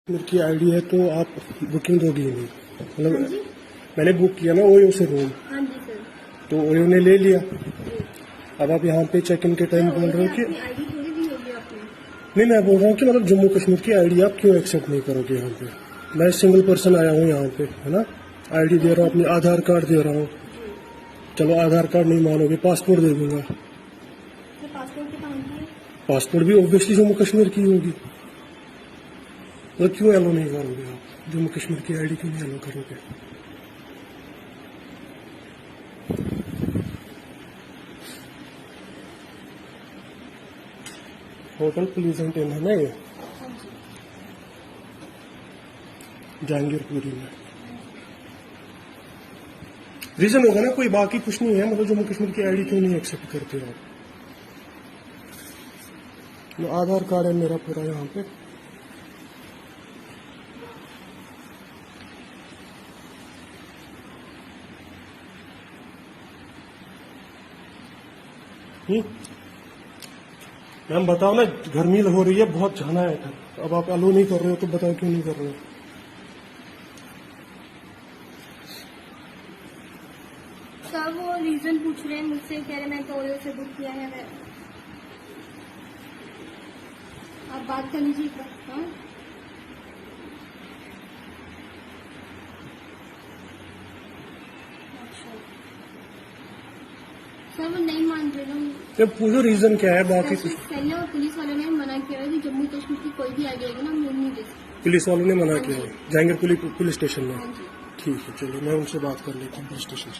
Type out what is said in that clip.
मेरी आईडी है तो आप बुकिंग दोगी नहीं, मतलब मैंने बुक किया ना ओयो से रूम। हाँ जी सर। तो ओयो ने ले लिया। अब आप यहाँ पे चेक इन के टाइम बोल रहे हो कि आईडी थोड़ी दी होगी आपने। नहीं, मैं बोल रहा हूँ कि मतलब जम्मू कश्मीर की आईडी आप क्यों एक्सेप्ट नहीं करोगे यहाँ पे। मैं सिंगल पर्सन आया हूँ यहाँ पे, है ना। आईडी दे रहा हूँ, अपनी आधार कार्ड दे रहा हूँ। चलो आधार कार्ड नहीं मानोगे, पासपोर्ट दे दूंगा। पासपोर्ट की कहाँ की है? पासपोर्ट भी ऑब्वियसली जम्मू कश्मीर की होगी। तो क्यों एलो नहीं करोगे आप, जम्मू कश्मीर की आईडी क्यों नहीं एलो करोगे। होटल प्लीजेंट इन है ना ये, जहांगीरपुरी में। रीजन होगा ना कोई, बाकी कुछ नहीं है। मतलब जम्मू कश्मीर की आईडी क्यों नहीं एक्सेप्ट करते हो आप। आधार कार्ड है मेरा पूरा यहाँ पे। मैम बताओ ना, गर्मी हो रही है बहुत, जाना है इधर। अब आप अलो नहीं कर रहे हो तो बताओ क्यों नहीं कर रहे हो। सर वो रीजन पूछ रहे हैं मुझसे, कह रहे मैं तो ओयो से बुक किया है। आप बात कर लीजिए। हाँ अच्छा सर, वो नहीं मान रहे ना। जब पूछो रीजन क्या है, बाकी कुछ। पहले और पुलिस वालों ने मना किया है कि जम्मू कश्मीर की कोई भी आईडी आएगी ना, हम लोग नहीं दे सकते। पुलिस वालों ने मना किया है जहांगीरपुरी पुलिस स्टेशन में। हाँ जी। ठीक है, चलिए मैं उनसे बात कर लेता हूँ पुलिस स्टेशन से।